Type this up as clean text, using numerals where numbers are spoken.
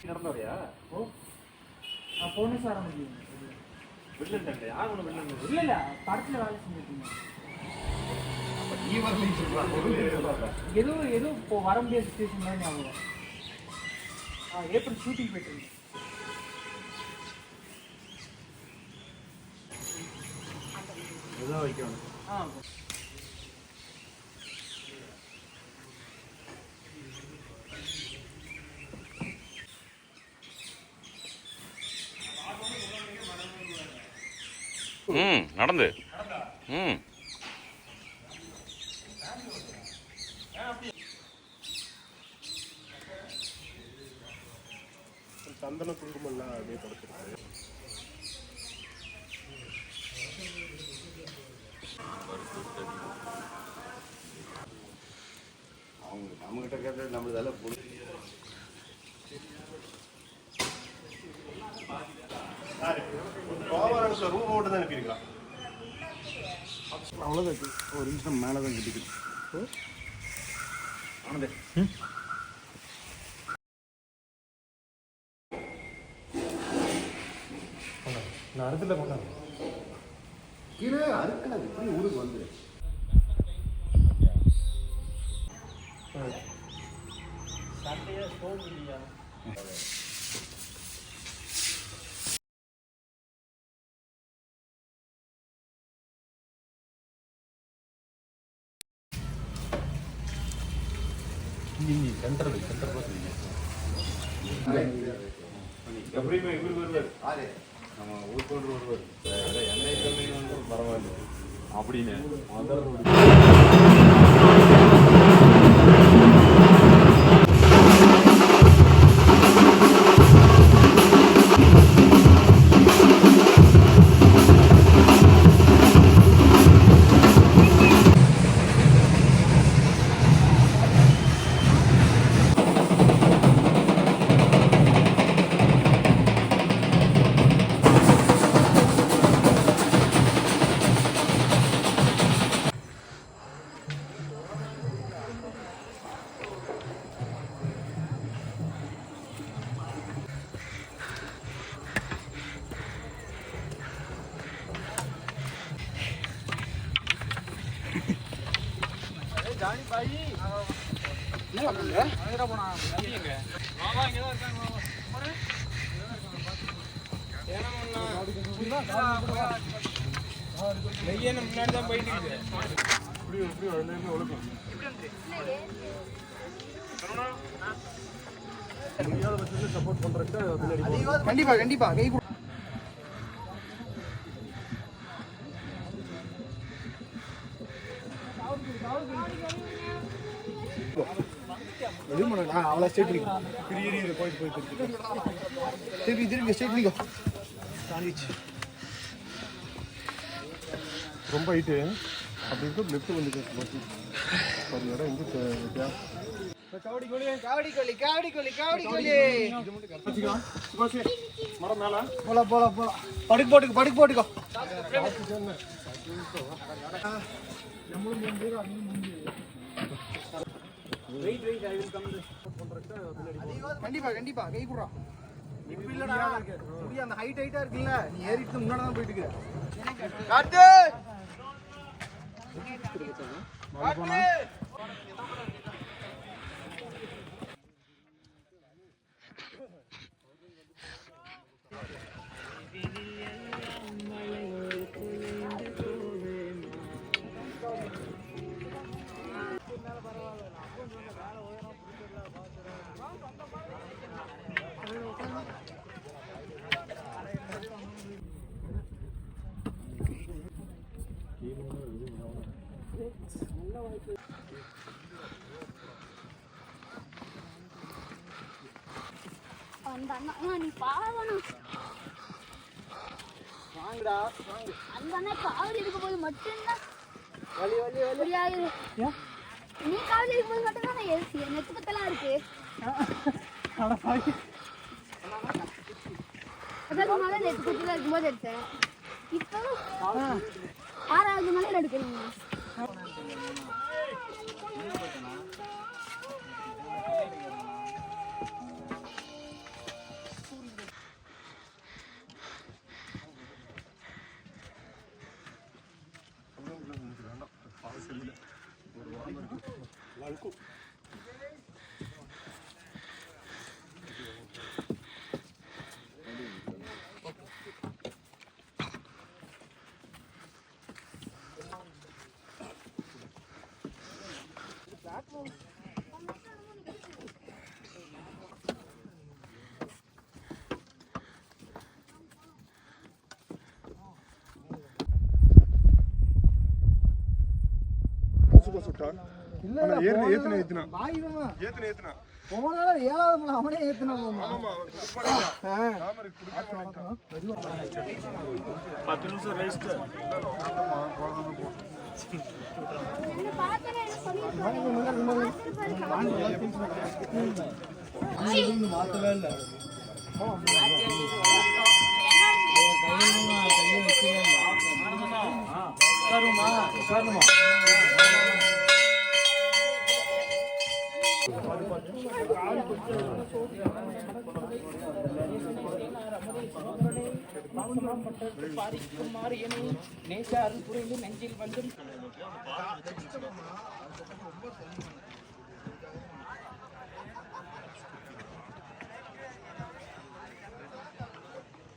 நடந்து வரையா? ஓ நான் போனே சார் முடியும் வில்லன் யார் ஒன்று வில்லன் இல்லை இல்லை படத்தில் வேலை செஞ்சுருக்கீங்க. நீ வரலன்னு சொல்கிறாங்க. ஏதோ இப்போ வர முடியாத சுச்சுவேஷன் தான் ஞாபகம். ஏப்ரல் ஷூட்டிங் போயிட்டு எதாவது வைக்கணும். நடந்து சந்தன குங்குமம்லாம் அப்படியே படுத்துருக்கு. அவங்க நம்மகிட்ட கேட்டது நம்மளதெல்லாம் ரூம் ஓட்டு தான் அனுப்பியிருக்கலாம். அவ்வளோதான் ஒரு நிமிஷம் மேலே தான் கட்டிக்கிட்டு ஆனது. நான் அறுத்துல கொண்டாங்க கீழே அறுக்கணும். இப்படி ஊருக்கு வந்து சண்டையா ஸ்டோன் இல்லையா? சென்டர் பார்த்துருக்கீங்க. எப்படியுமே இவர் வருவார், நம்ம ஊருக்கொண்டு வருவார். எண்ணெய் கம்மி வந்து பரவாயில்ல அப்படின்னு ஜானி பாய் என்ன பண்ணுங்க? அங்கடா போனா எங்க மாமா இங்க தான் இருக்காங்க. மாமா ஏனா முன்னா நெய்யன முன்னாடி தான் போயிட்டு இருக்கு. இப்படி வந்தேன்னு ஒழுக்கம் கருணா நீங்க சப்போர்ட் பண்றதுக்கு கண்டிப்பா கை அவ்வளோ ஸ்டேட் பெரிய போயிட்டு திரும்பி ஸ்டேட் சாண்டிச்சு ரொம்ப ஹைட்டு அப்படி இருக்கும். லெஃப்ட் வந்து ஒரு இடம் எங்கே மரம் மேலே போலாம் படுக்கு போட்டுக்கோ. கண்டிப்பா கை குடுறா. இப்ப இல்லடா முடிய அந்த ஹைட்டா இருக்குல்ல, நீ ஏறிட்டு முன்னாடி தான் போயிட்டு இருக்க. காட்டு நீ பாவணும் அந்த காவடி இருக்க போது மட்டும்தான் நீ காவடி இருக்கும் போது மட்டும்தான் நெத்து பத்தெல்லாம் இருக்கு. அதாவது நெத்து பத்தெல்லாம் இருக்கும்போது எடுத்தேன். இப்போ 6வது மலையில் எடுக்கிறீங்க. விட்டா இல்ல ஆனா இல்ல ஏத்துனா ஏத்துனா போனால ஏழாவது அவனே ஏத்துனா போமா ஆமா அவன் குடுப்பாடா நாம குடுக்க மாட்டான் 10 நிமிஷம் ரெஸ்ட் என்ன பார்த்தனே சொல்லிருக்காங்க மாத்தவே இல்ல உட்காருமா நேசார் புரிந்து நெஞ்சில் வந்து